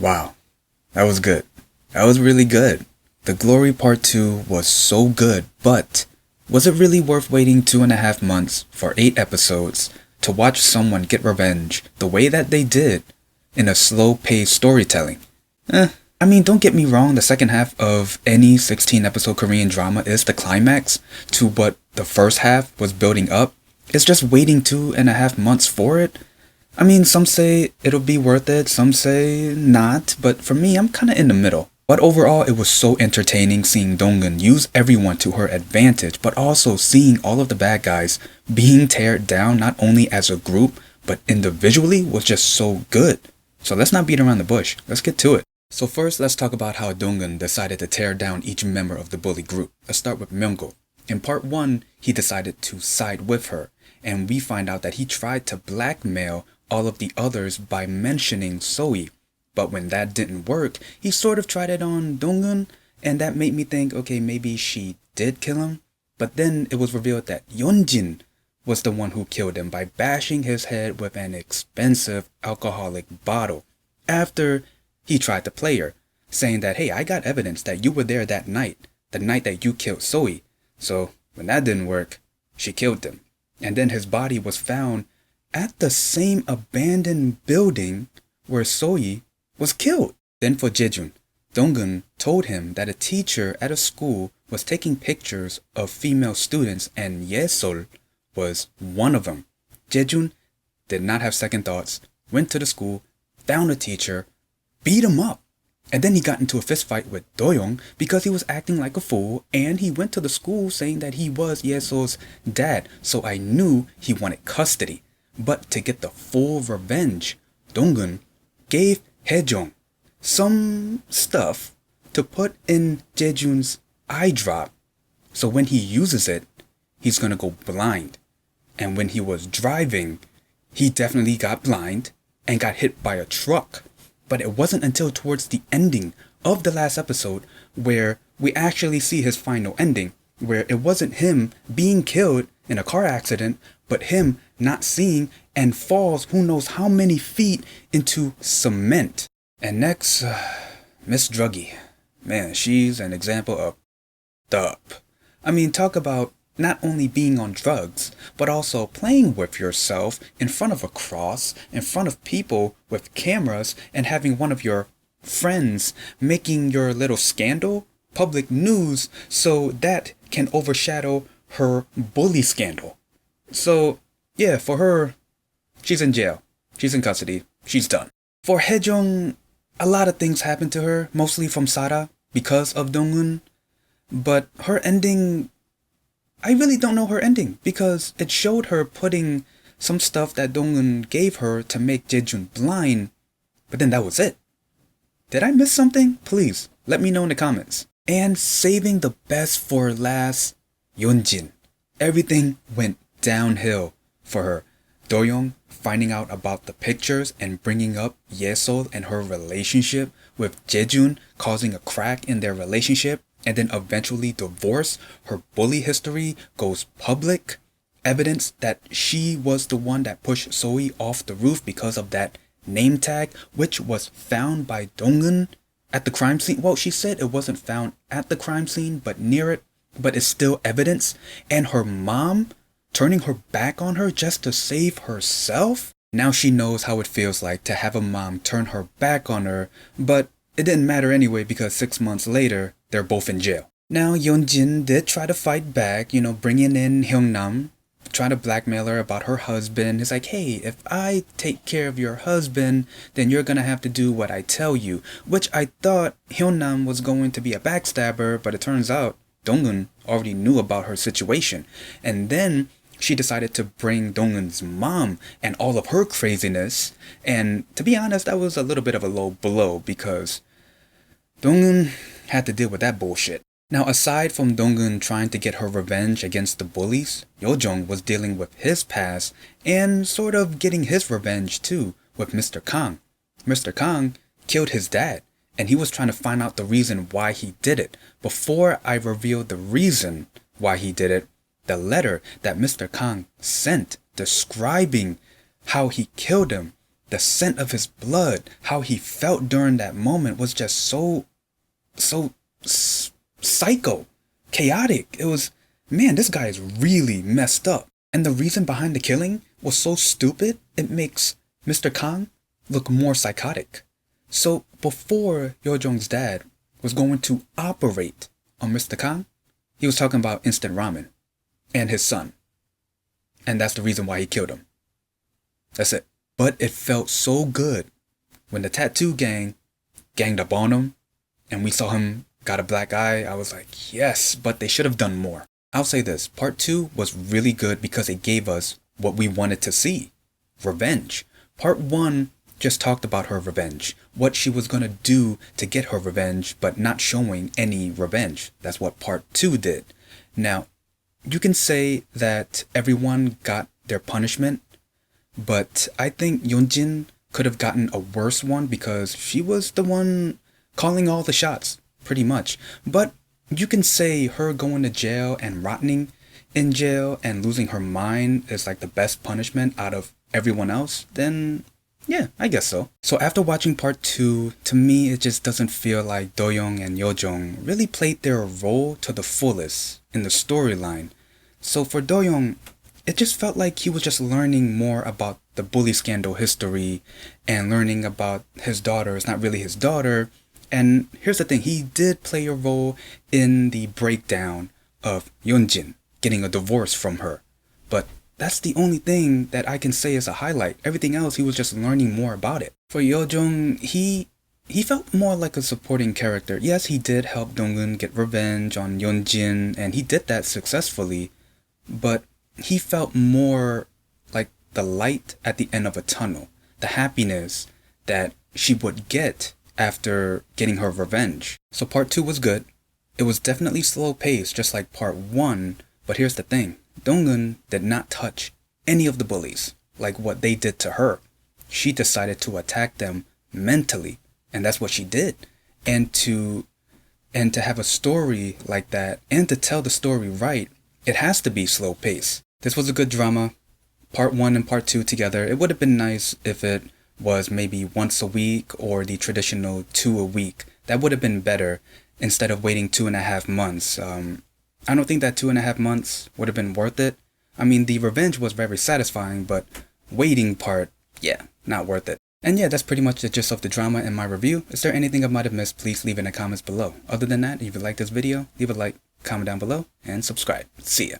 Wow, that was good. That was really good. The Glory Part 2 was so good, but was it really worth waiting 2.5 months for 8 episodes to watch someone get revenge the way that they did in a slow-paced storytelling? I mean, don't get me wrong, the second half of any 16-episode Korean drama is the climax to what the first half was building up. It's just waiting 2.5 months for it. I mean, some say it'll be worth it, some say not, but for me, I'm kinda in the middle. But overall, it was so entertaining seeing Dongkeun use everyone to her advantage, but also seeing all of the bad guys being teared down not only as a group, but individually was just so good. So let's not beat around the bush, let's get to it. So first, let's talk about how Dongkeun decided to tear down each member of the bully group. Let's start with Myunggo. In part 1, he decided to side with her, and we find out that he tried to blackmail all of the others by mentioning Soe. But when that didn't work, he sort of tried it on Dongkeun, and that made me think, okay, maybe she did kill him. But then it was revealed that Yeonjin was the one who killed him by bashing his head with an expensive alcoholic bottle after he tried to play her, saying that, hey, I got evidence that you were there that night, the night that you killed Soe. So when that didn't work, she killed him. And then his body was found at the same abandoned building where Soe was killed. Then for Jaejun, Dongkeun told him that a teacher at a school was taking pictures of female students and Yesol was one of them. Jaejun did not have second thoughts, went to the school, found a teacher, beat him up. And then he got into a fist fight with Doyoung because he was acting like a fool, and he went to the school saying that he was Yesol's dad, so I knew he wanted custody. But to get the full revenge, Dongkeun gave YeoJeong some stuff to put in Jaejun's eye drop, so when he uses it, he's gonna go blind. And when he was driving, he definitely got blind and got hit by a truck. But it wasn't until towards the ending of the last episode where we actually see his final ending, where it wasn't him being killed in a car accident, but him not seeing and falls who knows how many feet into cement. And next, Miss Druggy. Man, she's an example of up. I mean, talk about not only being on drugs, but also playing with yourself in front of a cross, in front of people with cameras, and having one of your friends making your little scandal public news so that can overshadow her bully scandal. So yeah, for her, she's in jail, she's in custody, she's done. For YeoJeong, a lot of things happened to her, mostly from Sara because of Dongkeun, but her ending, I really don't know her ending because it showed her putting some stuff that Dongkeun gave her to make Jaejun blind, but then that was it. Did I miss something? Please let me know in the comments. And saving the best for last, Yeonjin. Everything went downhill for her. Doyoung finding out about the pictures and bringing up Yesol and her relationship with Jaejun, causing a crack in their relationship, and then eventually divorce. Her bully history goes public. Evidence that she was the one that pushed Soe off the roof because of that name tag, which was found by Dongkeun at the crime scene. Well, she said it wasn't found at the crime scene, but near it, but it's still evidence. And her mom turning her back on her just to save herself. Now she knows how it feels like to have a mom turn her back on her, but it didn't matter anyway because 6 months later, they're both in jail. Now, Yeonjin did try to fight back, bringing in Hyungnam, trying to blackmail her about her husband. It's like, hey, if I take care of your husband, then you're gonna have to do what I tell you. Which I thought Hyungnam was going to be a backstabber, but it turns out Dongkeun already knew about her situation. And then she decided to bring Dongkeun's mom and all of her craziness. And to be honest, that was a little bit of a low blow because Dongkeun had to deal with that bullshit. Now, aside from Dongkeun trying to get her revenge against the bullies, YeoJeong was dealing with his past and sort of getting his revenge too with Mr. Kang. Mr. Kang killed his dad, and he was trying to find out the reason why he did it. Before I reveal the reason why he did it, the letter that Mr. Kang sent describing how he killed him the scent of his blood, how he felt during that moment was just so psycho, chaotic. It was, man, this guy is really messed up. And the reason behind the killing was so stupid, it makes Mr. Kang look more psychotic. So before YeoJeong's dad was going to operate on Mr. Kang, he was talking about instant ramen and his son. And that's the reason why he killed him. That's it. But it felt so good when the tattoo gang ganged up on him and we saw him got a black eye. I was like, yes, but they should have done more. I'll say this, part 2 was really good because it gave us what we wanted to see. Revenge. Part 1 just talked about her revenge, what she was going to do to get her revenge, but not showing any revenge. That's what part 2 did. Now, you can say that everyone got their punishment, but I think Yeonjin could have gotten a worse one because she was the one calling all the shots, pretty much. But you can say her going to jail and rotting in jail and losing her mind is like the best punishment out of everyone else, then yeah, I guess so. So after watching part 2, to me it just doesn't feel like Do-young and YeoJeong really played their role to the fullest in the storyline. So for Do-young, it just felt like he was just learning more about the bully scandal history and learning about his daughter is not really his daughter. And here's the thing, he did play a role in the breakdown of Yeonjin getting a divorce from her. But that's the only thing that I can say is a highlight. Everything else, he was just learning more about it. For YeoJeong, he felt more like a supporting character. Yes, he did help Dongkeun get revenge on Yeonjin, and he did that successfully. But he felt more like the light at the end of a tunnel. The happiness that she would get after getting her revenge. So part 2 was good. It was definitely slow paced, just like part 1. But here's the thing. Dongkeun did not touch any of the bullies like what they did to her. She decided to attack them mentally, and that's what she did. And to have a story like that, and to tell the story right, it has to be slow paced. This was a good drama. Part 1 and part 2 together. It would have been nice if it was maybe once a week or the traditional 2 a week. That would have been better instead of waiting 2.5 months. I don't think that 2.5 months would have been worth it. I mean, the revenge was very satisfying, but waiting part, yeah, not worth it. And yeah, that's pretty much the gist of the drama and my review. Is there anything I might have missed? Please leave in the comments below. Other than that, if you like this video, leave a like, comment down below, and subscribe. See ya.